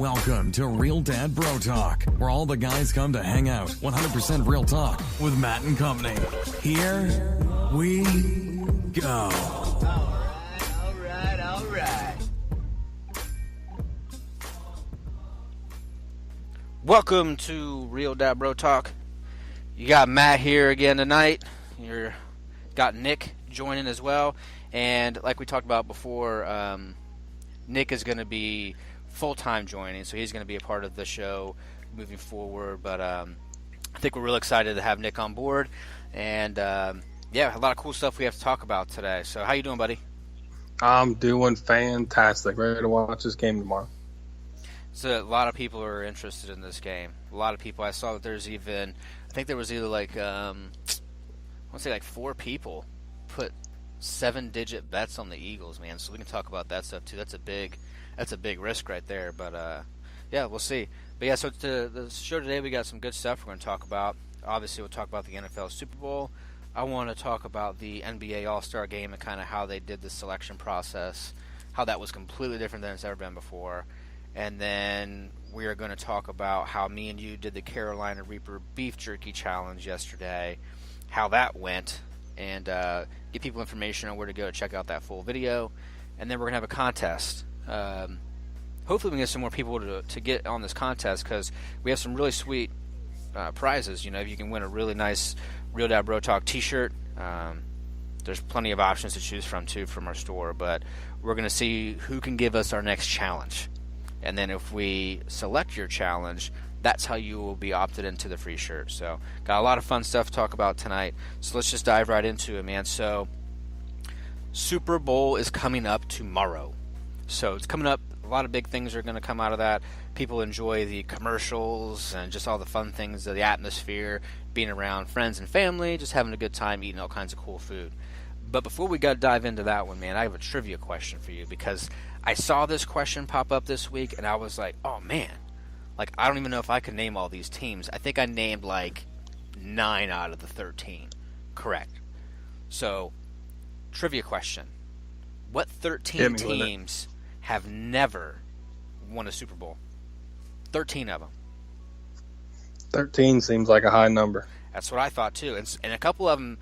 Welcome to Real Dad Bro Talk, where all the guys come to hang out. 100% real talk with Matt and company. Here we go. All right. Welcome to Real Dad Bro Talk. You got Matt here again tonight. You got Nick joining as well. And like we talked about before, Nick is going to be full-time joining, so he's going to be a part of the show moving forward. But I think we're real excited to have Nick on board. And, yeah, a lot of cool stuff we have to talk about today. So how you doing, buddy? I'm doing fantastic. Ready to watch this game tomorrow. So a lot of people are interested in this game. A lot of people. I saw that there's even, I think there was either like, I want to say like 4 people put 7-digit bets on the Eagles, man. So we can talk about that stuff too. That's a big risk right there. But yeah, we'll see. But yeah, so the show today, we got some good stuff we're going to talk about. Obviously, we'll talk about the NFL Super Bowl. I want to talk about the NBA All-Star Game and kind of how they did the selection process, how that was completely different than it's ever been before. And then we are going to talk about how me and you did the Carolina Reaper Beef Jerky Challenge yesterday, how that went, and give people information on where to go to check out that full video. And then we're going to have a contest. Hopefully we can get some more people to get on this contest, because we have some really sweet prizes. You know, you can win a really nice Real Dad Bro Talk t-shirt. There's plenty of options to choose from too from our store, but we're going to see who can give us our next challenge. And then if we select your challenge, that's how you will be opted into the free shirt. So got a lot of fun stuff to talk about tonight. So let's just dive right into it, man. So Super Bowl is coming up tomorrow. So it's coming up. A lot of big things are going to come out of that. People enjoy the commercials and just all the fun things, the atmosphere, being around friends and family, just having a good time, eating all kinds of cool food. But before we dive into that one, man, I have a trivia question for you, because I saw this question pop up this week, and I was like, oh, man. Like, I don't even know if I can name all these teams. I think I named, like, 9 out of the 13. Correct. So, trivia question. What 13 teams have never won a Super Bowl? 13 of them. 13 seems like a high number. That's what I thought, too. And a couple of them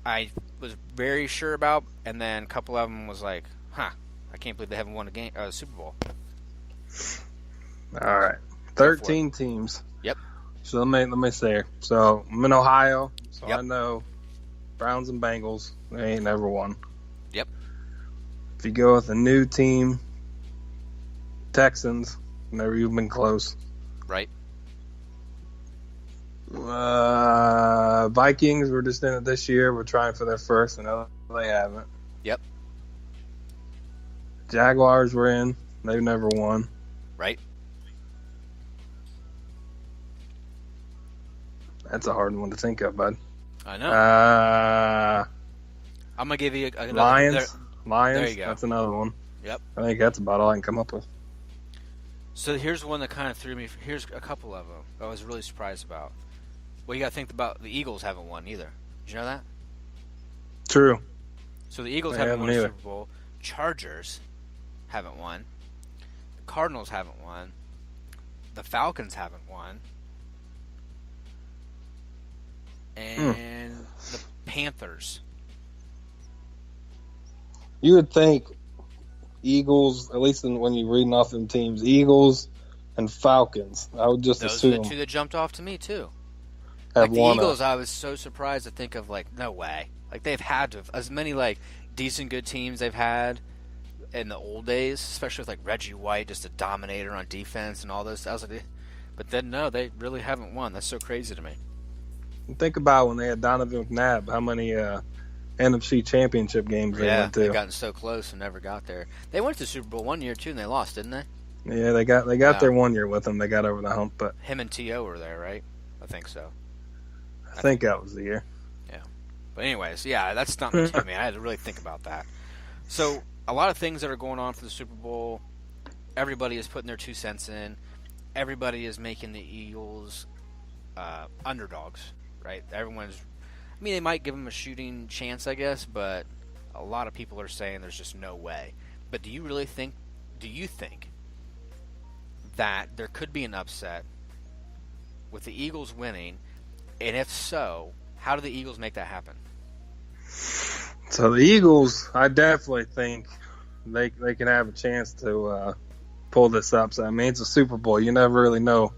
I was very sure about, and then a couple of them was like, I can't believe they haven't won a Super Bowl. All right. 13 teams. Yep. So let me say. So I'm in Ohio, so yep. I know Browns and Bengals, they ain't never won. Yep. If you go with a new team, Texans, never even been close. Right. Vikings were just in it this year. We're trying for their first, and they haven't. Yep. Jaguars were in. They've never won. Right. That's a hard one to think of, bud. I know. I'm going to give you another. Lions. There you go. That's another one. Yep. I think that's about all I can come up with. So here's one that kind of threw me. Here's a couple of them I was really surprised about. Well, you got to think about the Eagles haven't won either. Did you know that? True. So the Eagles haven't won a Super Bowl. Chargers haven't won. The Cardinals haven't won. The Falcons haven't won. And the Panthers. You would think Eagles, at least when you're reading off them teams, Eagles and Falcons. I would just assume. Those are the two that jumped off to me, too. Like the Eagles, I was so surprised to think of, like, no way. Like, they've had to have. As many, like, decent good teams they've had in the old days, especially with, like, Reggie White, just a dominator on defense and all this. I was like, but then, no, they really haven't won. That's so crazy to me. Think about when they had Donovan McNabb, how many NFC championship games they went to. They've gotten so close and never got there. They went to the Super Bowl one year, too, and they lost, didn't they? Yeah, they got there 1 year with them. They got over the hump. But him and T.O. were there, right? I think so. I think that was the year. Yeah. But anyways, yeah, that's stumped me too, man. I had to really think about that. So, a lot of things that are going on for the Super Bowl. Everybody is putting their 2 cents in. Everybody is making the Eagles underdogs, right? Everyone's... I mean, they might give them a shooting chance, I guess, but a lot of people are saying there's just no way. But do you think that there could be an upset with the Eagles winning? And if so, how do the Eagles make that happen? So the Eagles, I definitely think they can have a chance to pull this upset. I mean, it's a Super Bowl. You never really know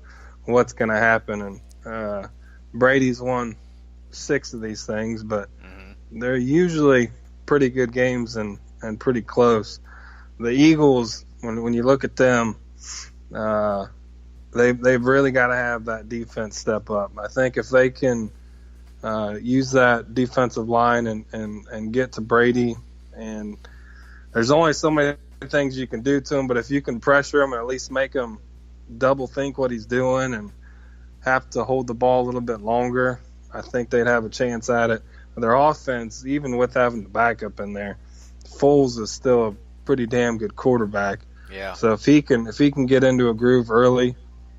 what's going to happen. And Brady's won 6 of these things, but they're usually pretty good games and pretty close. The Eagles, when you look at them, they've really got to have that defense step up. I think if they can use that defensive line and get to Brady, and there's only so many things you can do to him, but if you can pressure him and at least make him double think what he's doing and have to hold the ball a little bit longer, I think they'd have a chance at it. Their offense, even with having the backup in there, Foles is still a pretty damn good quarterback. Yeah. So if he can get into a groove early,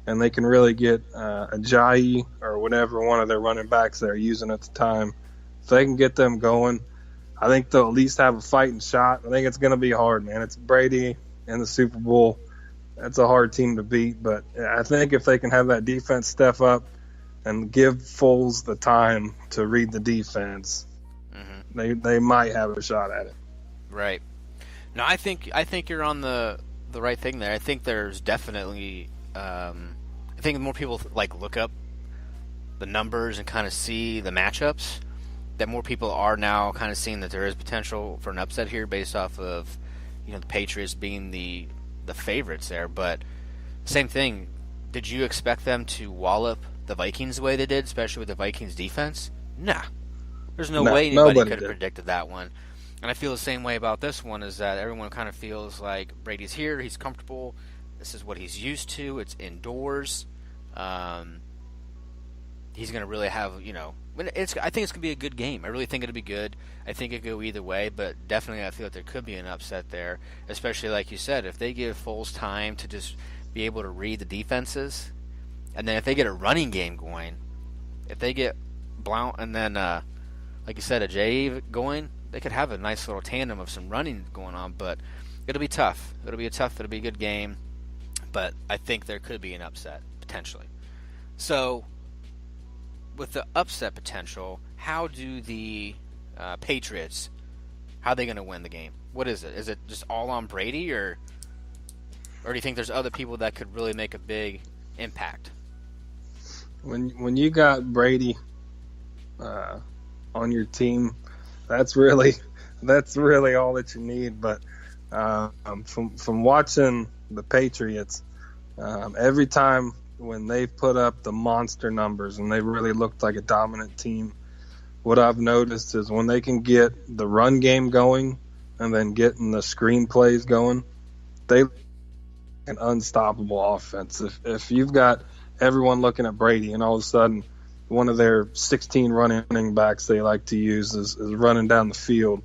and they can really get Ajayi or whatever one of their running backs they're using at the time, if they can get them going, I think they'll at least have a fighting shot. I think it's going to be hard, man. It's Brady in the Super Bowl. That's a hard team to beat, but I think if they can have that defense step up and give Foles the time to read the defense, they might have a shot at it. Right. No, I think you're on the right thing there. I think there's definitely I think the more people look up the numbers and kind of see the matchups, that more people are now kind of seeing that there is potential for an upset here based off of the Patriots being the favorites there. But same thing, did you expect them to wallop the Vikings the way they did, especially with the Vikings defense? Nah. There's no way anybody could have predicted that one. And I feel the same way about this one, is that everyone kind of feels like Brady's here, he's comfortable, this is what he's used to, it's indoors. He's going to really have, I think it's going to be a good game. I really think it'll be good. I think it could go either way, but definitely I feel like there could be an upset there, especially like you said, if they give Foles time to just be able to read the defenses, and then if they get a running game going, if they get Blount and then, like you said, a Jay going, they could have a nice little tandem of some running going on, but it'll be tough. It'll be a good game, but I think there could be an upset, potentially. So, with the upset potential, how do the Patriots, how are they going to win the game? What is it? Is it just all on Brady, or do you think there's other people that could really make a big impact? When you got Brady on your team, that's really all that you need. But from watching the Patriots, every time when they put up the monster numbers and they really looked like a dominant team, what I've noticed is when they can get the run game going and then getting the screen plays going, they an unstoppable offense. If you've got everyone looking at Brady and all of a sudden one of their 16 running backs they like to use is running down the field,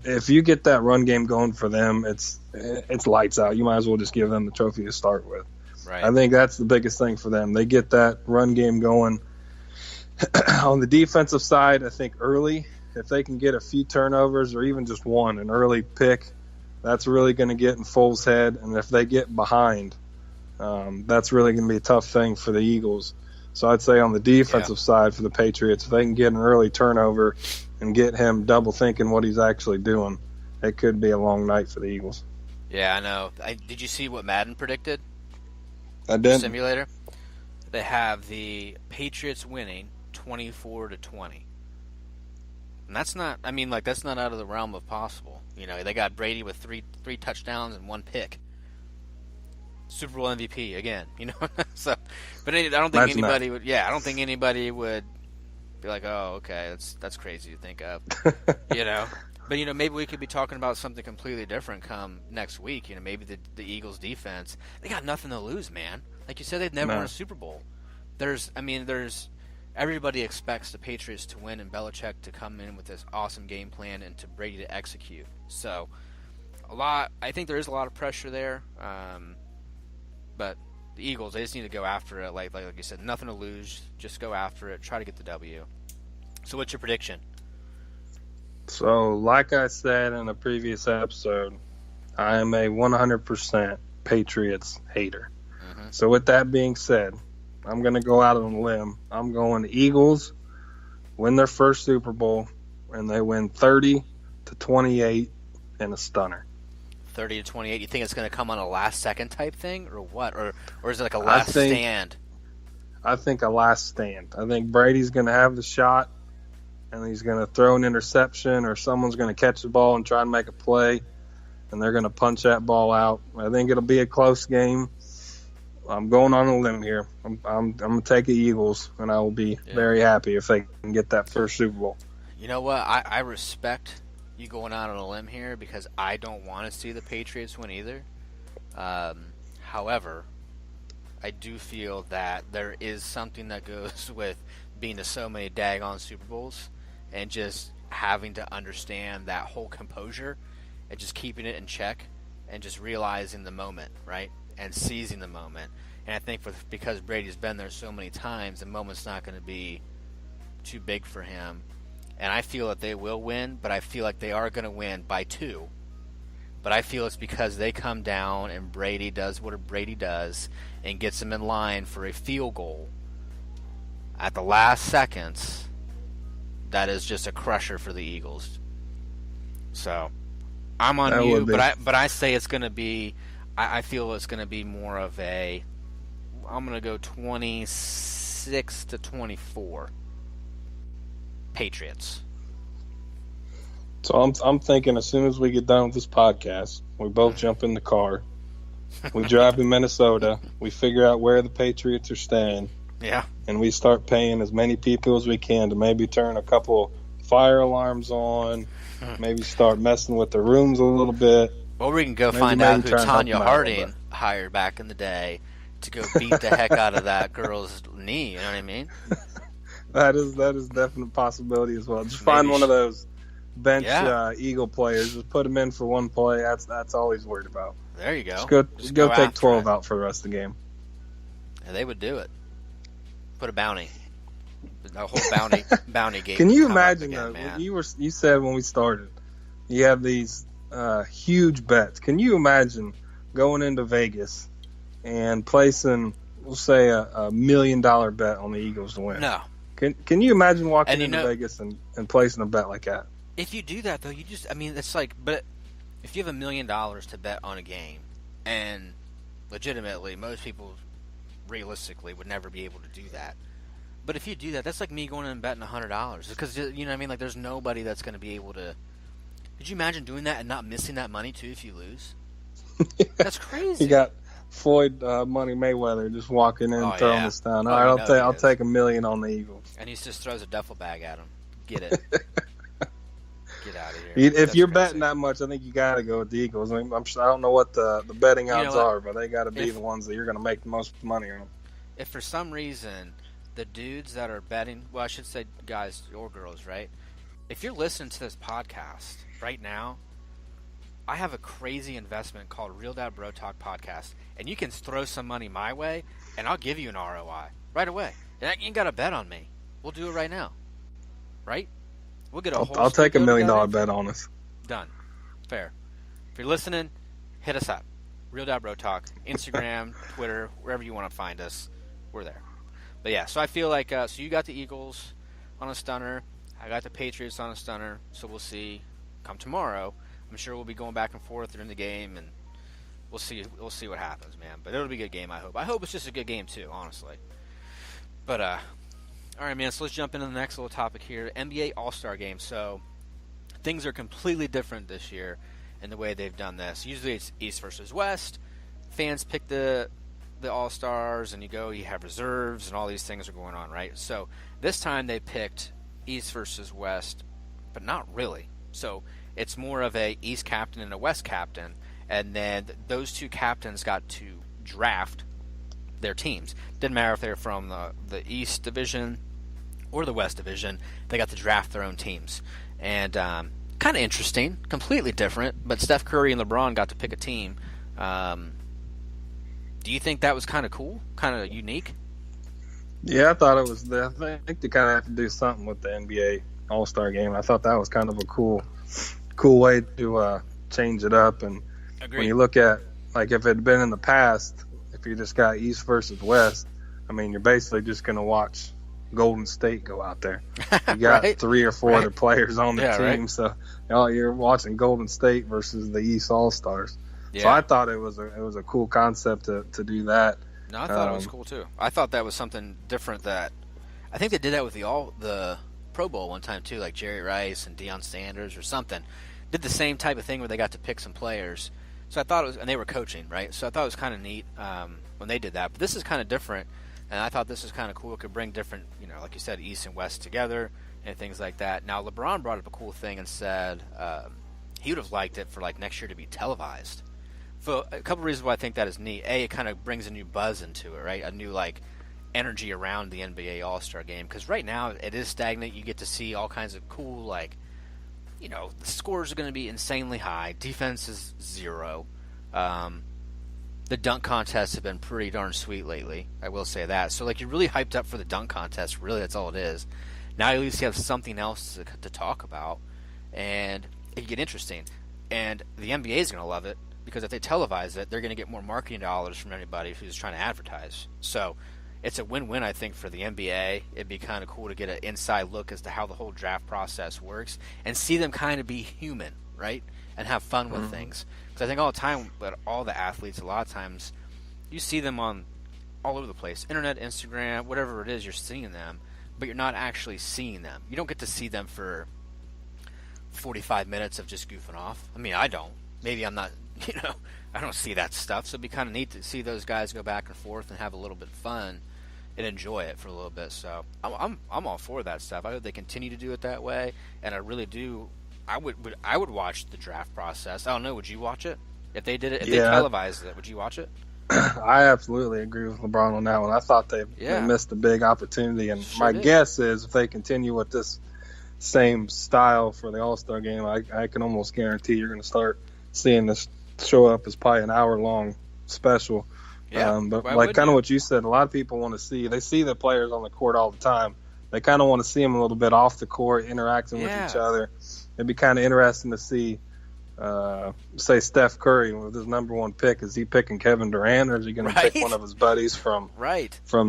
if you get that run game going for them, it's lights out. You might as well just give them the trophy to start with. Right. I think that's the biggest thing for them. They get that run game going. On the defensive side, I think early, if they can get a few turnovers or even just an early pick, that's really going to get in Foles' head. And if they get behind, that's really going to be a tough thing for the Eagles. So I'd say on the defensive side for the Patriots, if they can get an early turnover and get him double thinking what he's actually doing, it could be a long night for the Eagles. Yeah, I know. Did you see what Madden predicted? I did. Simulator. They have the Patriots winning 24-20. And that's not, that's not out of the realm of possible. They got Brady with three touchdowns and 1 pick. Super Bowl MVP again, So, but I don't think anybody would. Yeah, I don't think anybody would be like, "Oh, okay, that's crazy to think of," But maybe we could be talking about something completely different come next week. Maybe the Eagles defense, they got nothing to lose, man. Like you said, they've never won a Super Bowl. There's everybody expects the Patriots to win and Belichick to come in with this awesome game plan and to Brady to execute. So, I think there is a lot of pressure there. But the Eagles, they just need to go after it. Like you said, nothing to lose. Just go after it. Try to get the W. So what's your prediction? So, like I said in a previous episode, I am a 100% Patriots hater. So with that being said, I'm going to go out on a limb. I'm going Eagles win their first Super Bowl, and they win 30-28 in a stunner. 30-28. You think it's going to come on a last-second type thing, or what? Or is it like a last stand? I think a last stand. I think Brady's going to have the shot, and he's going to throw an interception, or someone's going to catch the ball and try and make a play, and they're going to punch that ball out. I think it'll be a close game. I'm going on a limb here. I'm going to take the Eagles, and I will be very happy if they can get that first Super Bowl. You know what? I respect you going out on a limb here because I don't want to see the Patriots win either. However, I do feel that there is something that goes with being to so many daggone Super Bowls and just having to understand that whole composure and just keeping it in check and just realizing the moment, right? And seizing the moment. And I think because Brady's been there so many times, the moment's not going to be too big for him. And I feel that they will win, but I feel like they are going to win by 2. But I feel it's because they come down and Brady does what Brady does and gets them in line for a field goal at the last seconds. That is just a crusher for the Eagles. So I'm on you, but I say it's going to be. I feel it's going to be more of a. I'm going to go 26-24. Patriots. So I'm thinking as soon as we get done with this podcast, we both jump in the car, we drive to Minnesota, we figure out where the Patriots are staying, and we start paying as many people as we can to maybe turn a couple fire alarms on, maybe start messing with the rooms a little bit. Well, we can go find out who Tanya Harding hired back in the day to go beat the heck out of that girl's knee. You know what I mean? That is definite possibility as well. Just find one of those bench Eagle players. Just put them in for one play. That's all he's worried about. There you go. Just go take 12 out for the rest of the game. Yeah, they would do it. Put a bounty. A whole bounty game. Can you imagine though? You said when we started, you have these huge bets. Can you imagine going into Vegas and placing, we'll say, a $1 million bet on the Eagles to win? No. Can you imagine walking into Vegas and placing a bet like that? If you do that, though, it's like, but if you have $1 million to bet on a game, and legitimately, most people, realistically, would never be able to do that. But if you do that, that's like me going in and betting $100. Because, you know what I mean? Like, there's nobody that's going to be able to. Could you imagine doing that and not missing that money, too, if you lose? That's crazy. You got Floyd Money Mayweather just walking in and throwing this down. All right, I'll take $1 million on the Eagles. And he just throws a duffel bag at him. Get it. Get out of here. If you're betting that much, I think you got to go with the Eagles. I mean, I don't know what the betting odds are, but they got to be the ones that you're going to make the most money on. If for some reason the dudes that are betting, well, I should say guys or girls, right? If you're listening to this podcast right now, I have a crazy investment called Real Dad Bro Talk Podcast, and you can throw some money my way, and I'll give you an ROI right away. And you ain't got to bet on me. We'll do it right now, right? We'll get a whole. I'll take $1 million bet on us. Done. Fair. If you're listening, hit us up. Real Dad Bro Talk, Instagram, Twitter, wherever you want to find us, we're there. But yeah, so I feel like so you got the Eagles on a stunner, I got the Patriots on a stunner. So we'll see. Come tomorrow, I'm sure we'll be going back and forth during the game, and we'll see what happens, man. But it'll be a good game. I hope it's just a good game too, honestly. But all right, man. So let's jump into the next little topic here: NBA All-Star Game. So things are completely different this year in the way they've done this. Usually it's East versus West. Fans pick the All-Stars, and you have reserves, and all these things are going on, right? So this time they picked East versus West, but not really. So it's more of a East captain and a West captain, and then those two captains got to draft their teams. Didn't matter if they were from the East Division or the West Division. They got to draft their own teams. And kind of interesting, completely different, but Steph Curry and LeBron got to pick a team. Do you think that was kind of cool, kind of unique? Yeah, I thought it was. I think they kind of have to do something with the NBA All-Star Game. I thought that was kind of a cool way to change it up. And Agreed. When you look at, like, if it had been in the past, if you just got East versus West, I mean, you're basically just going to watch Golden State go out there. You got right? 3 or 4 other players on the team, right? so you're watching Golden State versus the East All-Stars. Yeah. So I thought it was a cool concept to do that. No, I thought it was cool too. I thought that was something different. That I think they did that with the Pro Bowl one time too, like Jerry Rice and Deion Sanders or something. Did the same type of thing where they got to pick some players. So I thought it was, and they were coaching, right? So I thought it was kind of neat when they did that. But this is kind of different, and I thought this was kind of cool. It could bring different, like you said, East and West together and things like that. Now LeBron brought up a cool thing and said he would have liked it for like next year to be televised. For a couple reasons why I think that is neat. A, it kind of brings a new buzz into it, right? A new like energy around the NBA All-Star Game, because right now it is stagnant. You get to see all kinds of cool, like, the scores are going to be insanely high. Defense is 0. The dunk contests have been pretty darn sweet lately. I will say that. So, like, you're really hyped up for the dunk contest. Really, that's all it is. Now at least you have something else to talk about, and it can get interesting. And the NBA is going to love it, because if they televise it, they're going to get more marketing dollars from anybody who's trying to advertise. So it's a win-win, I think, for the NBA. It'd be kind of cool to get an inside look as to how the whole draft process works and see them kind of be human, right, and have fun with things. Because I think all the time, but all the athletes, a lot of times, you see them on all over the place. Internet, Instagram, whatever it is, you're seeing them, but you're not actually seeing them. You don't get to see them for 45 minutes of just goofing off. I mean, I don't. Maybe I'm not, I don't see that stuff. So it'd be kind of neat to see those guys go back and forth and have a little bit of fun and enjoy it for a little bit. So I'm all for that stuff. I hope they continue to do it that way, and I really do. I would watch the draft process. I don't know. Would you watch it if they did it? If they televised it, would you watch it? I absolutely agree with LeBron on that one. I thought they missed a big opportunity, and my guess is if they continue with this same style for the All-Star Game, I can almost guarantee you're going to start seeing this show up as probably an hour-long special. Yeah, but like kind of what you said, a lot of people want to see. They see the players on the court all the time. They kind of want to see them a little bit off the court, interacting with each other. It'd be kind of interesting to see, say, Steph Curry with his number 1 pick. Is he picking Kevin Durant, or is he going to pick one of his buddies from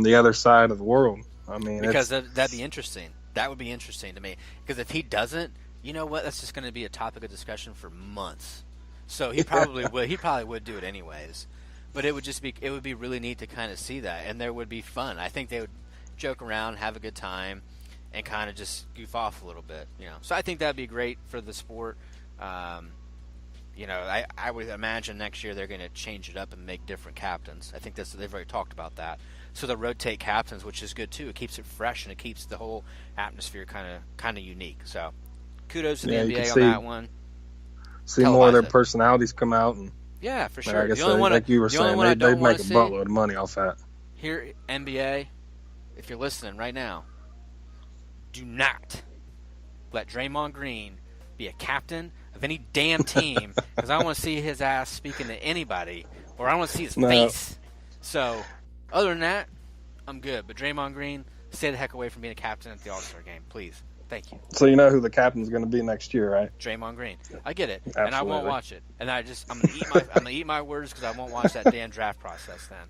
the other side of the world? I mean, because that'd be interesting. That would be interesting to me. Because if he doesn't, you know what? That's just going to be a topic of discussion for months. So he probably would. He probably would do it anyways. But it would be really neat to kind of see that, and there would be fun. I think they would joke around, have a good time, and kind of just goof off a little bit. So I think that'd be great for the sport. I would imagine next year they're going to change it up and make different captains. I think they've already talked about that. So they'll rotate captains, which is good too. It keeps it fresh and it keeps the whole atmosphere kind of unique. So kudos to the NBA on that one. See more of their personalities come out, and for sure. I guess like you were saying, they'd make a buttload of money off that. Here, NBA, if you're listening right now, do not let Draymond Green be a captain of any damn team, because I don't want to see his ass speaking to anybody, or I don't want to see his face. So, other than that, I'm good. But Draymond Green, stay the heck away from being a captain at the All-Star Game, please. Thank you. So you know who the captain's going to be next year, right? Draymond Green. I get it, Absolutely. And I won't watch it. And I'm going to eat my words, because I won't watch that damn draft process then,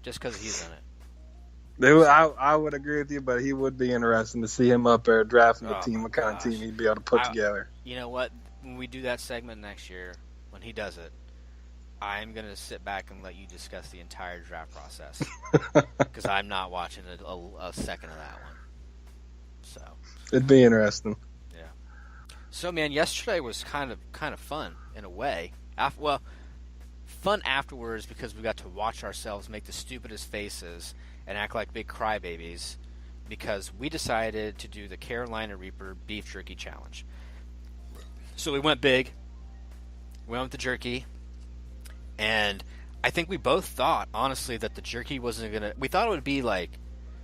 just because he's in it. I would agree with you, but he would be interesting to see him up there drafting the team, what kind of team he'd be able to put together. You know what? When we do that segment next year, when he does it, I'm going to sit back and let you discuss the entire draft process, because I'm not watching a second of that one. So it'd be interesting. Yeah. So, man, yesterday was kind of fun in a way. Fun afterwards, because we got to watch ourselves make the stupidest faces and act like big crybabies, because we decided to do the Carolina Reaper Beef Jerky Challenge. So we went big. We went with the jerky. And I think we both thought, honestly, that the jerky wasn't going to... We thought it would be like,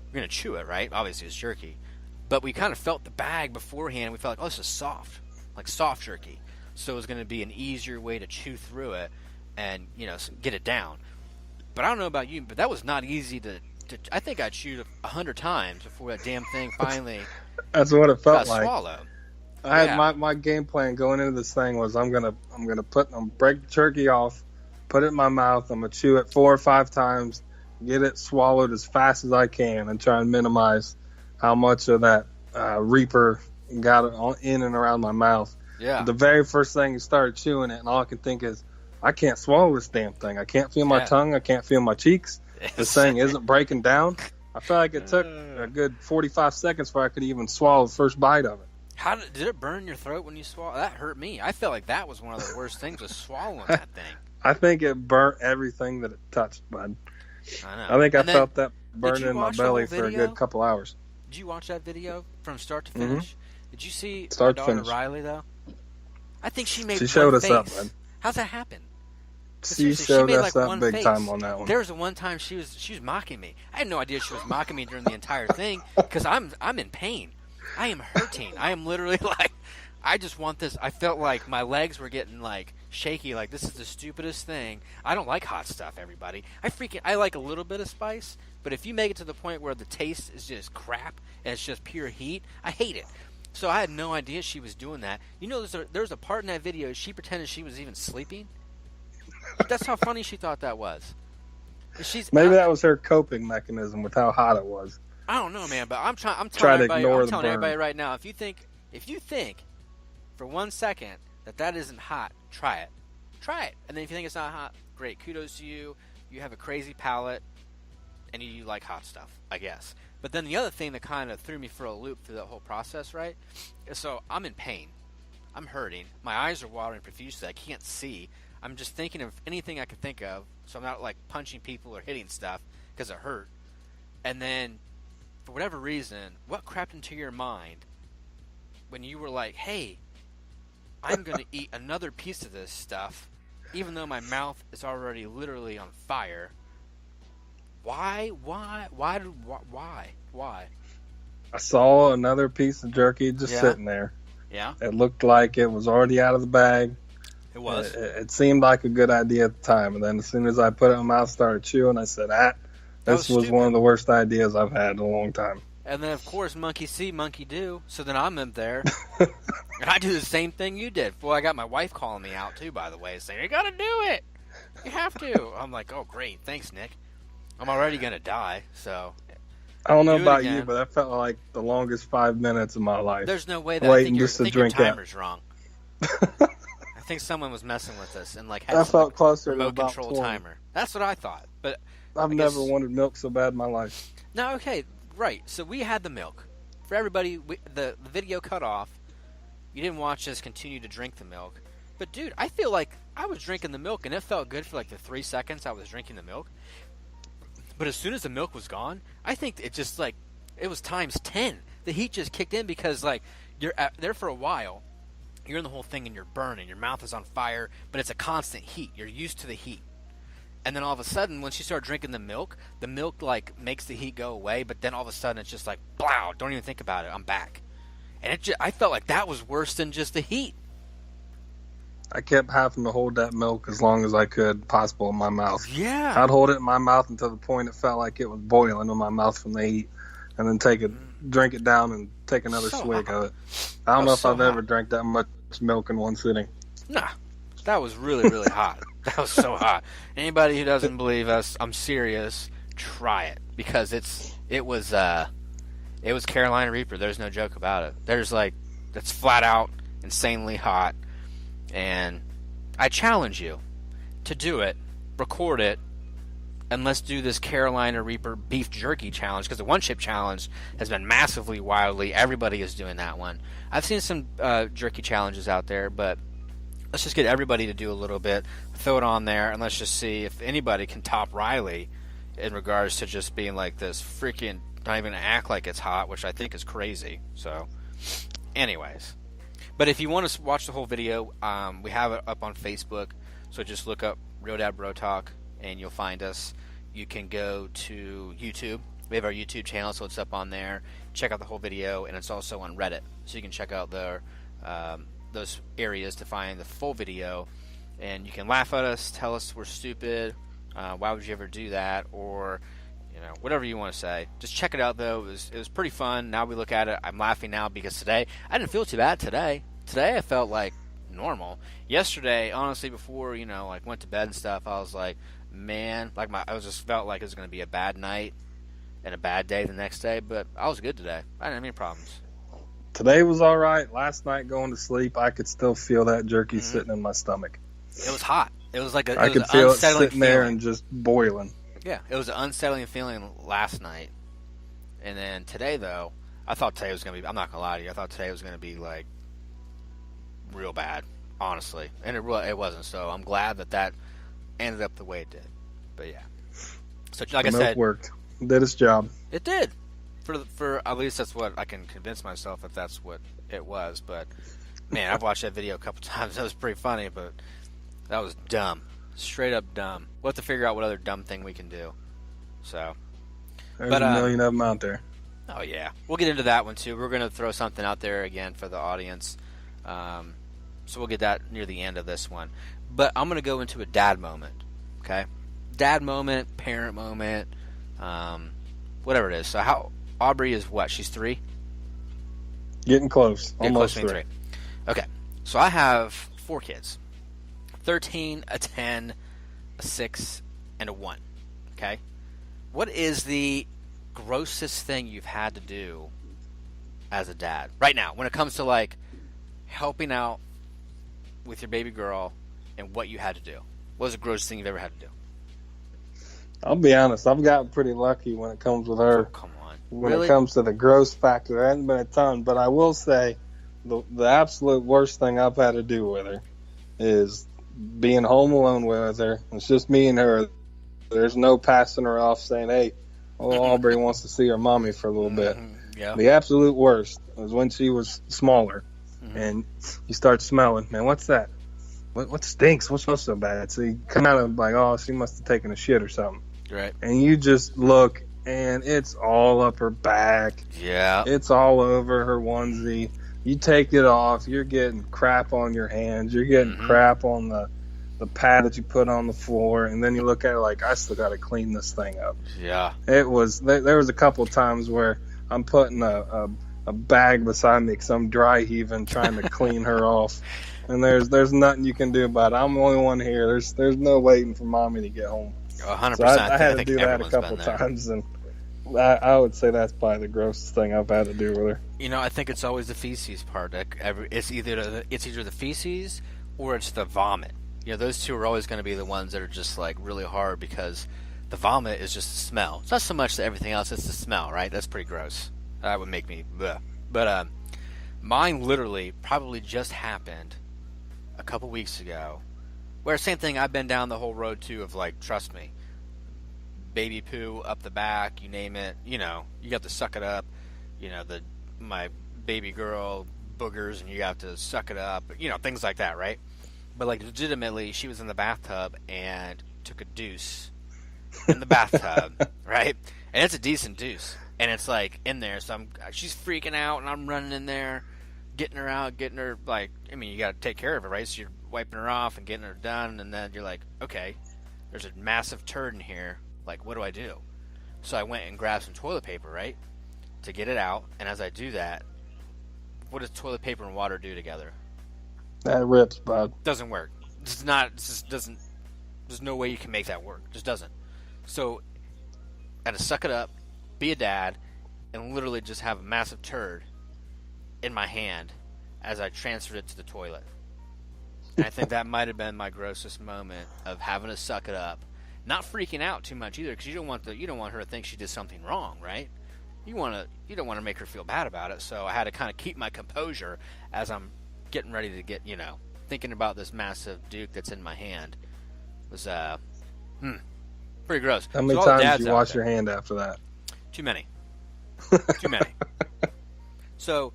we're going to chew it, right? Obviously, it's jerky. But we kind of felt the bag beforehand. We felt like, this is soft. Like soft jerky. So it was going to be an easier way to chew through it and, get it down. But I don't know about you, but that was not easy to I think I chewed 100 times before that damn thing finally That's what it felt like. Swallowed. I had my game plan going into this thing was I'm gonna break the turkey off, put it in my mouth. I'm going to chew it 4 or 5 times, get it swallowed as fast as I can, and try and minimize how much of that Reaper got in and around my mouth. Yeah. The very first thing you started chewing it, and all I can think is, I can't swallow this damn thing. I can't feel my tongue. I can't feel my cheeks. This thing isn't breaking down. I felt like it took a good 45 seconds before I could even swallow the first bite of it. How did it burn your throat when you swallowed? That hurt me. I felt like that was one of the worst things, was swallowing that thing. I think it burnt everything that it touched, bud. I know. I think I felt that burning in my belly for a video? good couple hours. Did you watch that video from start to finish? Mm-hmm. Did you see start my to daughter finish. Riley, though? I think she made She showed one us face. up, man. How's that happen? She Seriously, showed made us like up one big face. time on that one. There was one time she was mocking me. I had no idea she was mocking me during the entire thing because I'm in pain. I am hurting. I am literally like, I just want this. I felt like my legs were getting like shaky. Like, this is the stupidest thing. I don't like hot stuff, everybody. I like a little bit of spice, but if you make it to the point where the taste is just crap and it's just pure heat, I hate it. So I had no idea she was doing that. You know, there's a part in that video she pretended she was even sleeping. That's how funny she thought that was. Maybe that was her coping mechanism with how hot it was. I don't know, man, but I'm telling everybody right now, if you think for 1 second that isn't hot, try it. Try it. And then if you think it's not hot, great. Kudos to you. You have a crazy palate, and you like hot stuff, I guess. But then the other thing that kind of threw me for a loop through that whole process, right? So I'm in pain. I'm hurting. My eyes are watering profusely. I can't see. I'm just thinking of anything I could think of, so I'm not like punching people or hitting stuff because it hurt. And then, for whatever reason, what crept into your mind when you were like, hey, I'm going to eat another piece of this stuff, even though my mouth is already literally on fire? Why? I saw another piece of jerky just sitting there. Yeah. It looked like it was already out of the bag. It was. It seemed like a good idea at the time, and then as soon as I put it in my mouth, started chewing, I said, this was one of the worst ideas I've had in a long time. And then, of course, monkey see, monkey do. So then I'm in there, and I do the same thing you did. Well, I got my wife calling me out, too, by the way, saying, you got to do it. You have to. I'm like, oh, great. Thanks, Nick. I'm already going to die, so... I don't know about you, but that felt like the longest 5 minutes of my life. There's no way that I think your timer's wrong. I think someone was messing with us and like had some remote control 20. timer. That's what I thought. But I've never wanted milk so bad in my life. No, okay, right. So we had the milk. For everybody, the video cut off. You didn't watch us continue to drink the milk. But dude, I feel like I was drinking the milk and it felt good for like the 3 seconds I was drinking the milk. But as soon as the milk was gone, I think it just like it was times 10. The heat just kicked in because like you're there for a while. You're in the whole thing and you're burning. Your mouth is on fire, but it's a constant heat. You're used to the heat. And then all of a sudden, once you start drinking the milk like makes the heat go away, but then all of a sudden it's just like, blow, don't even think about it. I'm back. And I felt like that was worse than just the heat. I kept having to hold that milk as long as I could possible in my mouth. Yeah. I'd hold it in my mouth until the point it felt like it was boiling in my mouth from the heat, and then drink it down and take another swig of it. I don't know if I've ever drank that much milk in one sitting. Nah, that was really, really hot. That was so hot. Anybody who doesn't believe us, I'm serious, try it. Because it was Carolina Reaper. There's no joke about it. It's flat out insanely hot. And I challenge you to do it, record it, and let's do this Carolina Reaper Beef Jerky challenge, because the One Chip Challenge has been massively wildly. Everybody is doing that one. I've seen some jerky challenges out there, but let's just get everybody to do a little bit, throw it on there, and let's just see if anybody can top Riley in regards to just being like this freaking, not even act like it's hot, which I think is crazy. So, anyways. But if you want to watch the whole video, we have it up on Facebook. So just look up Real Dad Bro Talk, and you'll find us. You can go to YouTube. We have our YouTube channel, so it's up on there. Check out the whole video, and it's also on Reddit. So you can check out those areas to find the full video. And you can laugh at us, tell us we're stupid. Why would you ever do that? Or whatever you want to say. Just check it out, though. It was pretty fun. Now we look at it. I'm laughing now because today, I didn't feel too bad today. Today I felt like normal. Yesterday, honestly, before, like went to bed and stuff, I was like, man, I just felt like it was going to be a bad night and a bad day the next day, but I was good today. I didn't have any problems. Today was all right. Last night going to sleep, I could still feel that jerky sitting in my stomach. It was hot. It was like I could feel it sitting there and just boiling. Yeah, it was an unsettling feeling last night. And then today, though, I thought today was going to be, I'm not going to lie to you, I thought today was going to be, like, real bad, honestly. And it wasn't, so I'm glad that ended up the way it did. But, yeah. So, like I said, worked. Did its job. It did. For at least that's what I can convince myself that that's what it was. But, man, I've watched that video a couple times. That was pretty funny, but that was dumb. Straight up dumb. We'll have to figure out what other dumb thing we can do. So, There's a million of them out there. Oh, yeah. We'll get into that one, too. We're going to throw something out there again for the audience. So we'll get that near the end of this one. But I'm going to go into a dad moment, okay? Dad moment, parent moment, whatever it is. So Aubrey is what? She's 3? Getting close. Almost close to 3. Okay. So I have 4 kids. 13, a 10, a 6, and a 1. Okay? What is the grossest thing you've had to do as a dad right now when it comes to, like, helping out with your baby girl and what you had to do? What was the grossest thing you've ever had to do? I'll be honest. I've gotten pretty lucky when it comes with her. Oh, come on. When Really? it comes to the gross factor, there hasn't been a ton. But I will say the absolute worst thing I've had to do with her is being home alone with her. It's just me and her. There's no passing her off saying, hey, Aubrey wants to see her mommy for a little bit. Yeah. The absolute worst was when she was smaller. And you start smelling, man, what's that? What stinks? What smells so bad? So you come out of like, oh, she must have taken a shit or something. Right. And you just look, and it's all up her back. Yeah. It's all over her onesie. You take it off, you're getting crap on your hands. You're getting crap on the pad that you put on the floor. And then you look at it like, I still got to clean this thing up. Yeah. It was, there was a couple times where I'm putting a bag beside me because I'm dry heaving trying to clean her off. And there's nothing you can do about it. I'm the only one here. There's no waiting for mommy to get home. 100%. So I had to do that a couple times, and I would say that's probably the grossest thing I've had to do with her. I think it's always the feces part. It's either the feces or it's the vomit. Those two are always going to be the ones that are just like really hard because the vomit is just the smell. It's not so much everything else; it's the smell, right? That's pretty gross. That would make me bleh. But mine literally probably just happened a couple weeks ago. Where same thing, I've been down the whole road too of like, trust me, baby poo up the back, you name it. You have to suck it up. My baby girl boogers, and you have to suck it up. Things like that, right? But like legitimately, she was in the bathtub and took a deuce in the bathtub, right? And it's a decent deuce. And it's like in there, so she's freaking out, and I'm running in there, getting her out, getting her like. You got to take care of her, right? So you're wiping her off and getting her done, and then you're like, okay, there's a massive turd in here. Like, what do I do? So I went and grabbed some toilet paper, right, to get it out. And as I do that, what does toilet paper and water do together? That rips, bud. Doesn't work. It's not. It just doesn't. There's no way you can make that work. Just doesn't. So I had to suck it up, be a dad, and literally just have a massive turd in my hand as I transferred it to the toilet. And I think that might have been my grossest moment of having to suck it up, not freaking out too much either, because you don't want her to think she did something wrong, right? You don't want to make her feel bad about it. So I had to kind of keep my composure as I'm getting ready to get thinking about this massive duke that's in my hand. It was pretty gross. How many times did you wash your hand after that? Too many. Too many. So,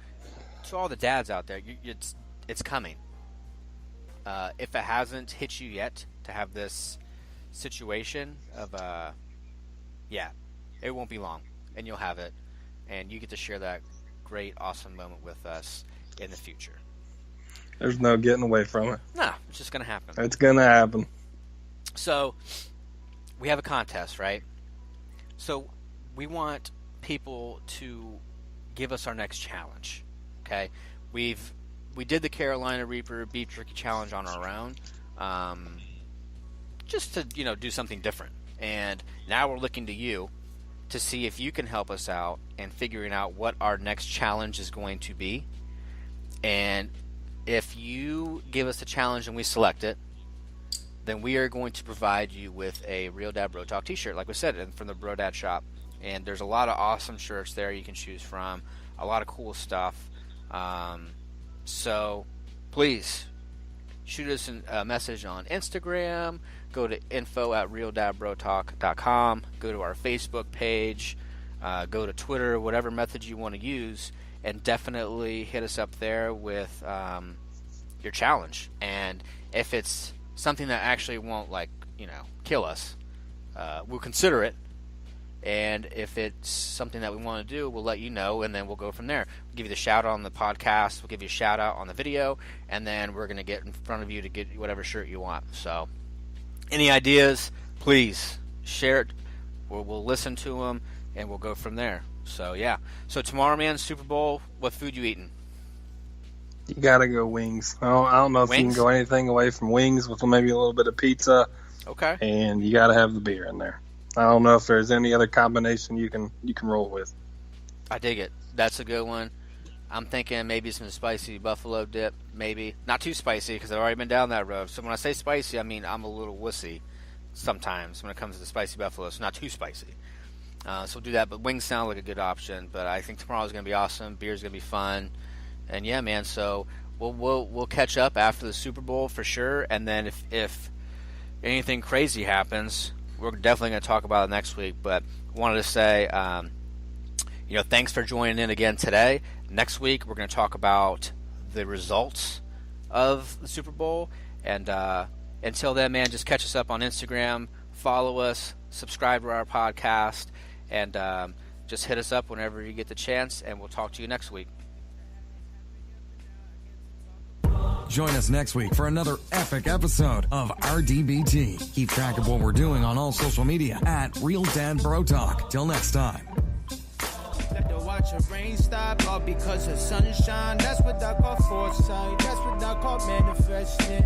to all the dads out there, it's coming. If it hasn't hit you yet to have this situation of, it won't be long, and you'll have it, and you get to share that great, awesome moment with us in the future. There's no getting away from it. No, it's just going to happen. It's going to happen. So, we have a contest, right? So, we want people to give us our next challenge. Okay, we've we did the Carolina Reaper Beef Jerky Challenge on our own, just to do something different. And now we're looking to you to see if you can help us out in figuring out what our next challenge is going to be. And if you give us the challenge and we select it, then we are going to provide you with a Real Dad Bro Talk t-shirt, like we said, from the Bro Dad shop. And there's a lot of awesome shirts there you can choose from, a lot of cool stuff. So please shoot us a message on Instagram, go to info@realdadbrotalk.com, go to our Facebook page, go to Twitter, whatever method you want to use, and definitely hit us up there with your challenge. And if it's something that actually won't kill us, we'll consider it. And if it's something that we want to do, we'll let you know, and then we'll go from there. We'll give you the shout out on the podcast, we'll give you a shout out on the video, and then we're going to get in front of you to get whatever shirt you want. So any ideas, please share it. We'll listen to them, and we'll go from there. So yeah. So tomorrow, man, Super Bowl, what food you eating? You got to go wings. I don't know if you can go anything away from wings with maybe a little bit of pizza. Okay. And you got to have the beer in there. I don't know if there's any other combination you can roll with. I dig it. That's a good one. I'm thinking maybe some spicy buffalo dip, maybe. Not too spicy because I've already been down that road. So when I say spicy, I mean I'm a little wussy sometimes when it comes to the spicy buffalo. So not too spicy. So we'll do that. But wings sound like a good option. But I think tomorrow's going to be awesome. Beer's going to be fun. And yeah, man, so we'll catch up after the Super Bowl for sure. And then if anything crazy happens, we're definitely going to talk about it next week. But wanted to say, thanks for joining in again today. Next week, we're going to talk about the results of the Super Bowl. And until then, man, just catch us up on Instagram, follow us, subscribe to our podcast, and just hit us up whenever you get the chance, and we'll talk to you next week. Join us next week for another epic episode of RDBT. Keep track of what we're doing on all social media at Real Dad Bro Talk. Till next time. Watch a rain stop all because of sunshine. That's what I call foresight. That's what I call manifesting.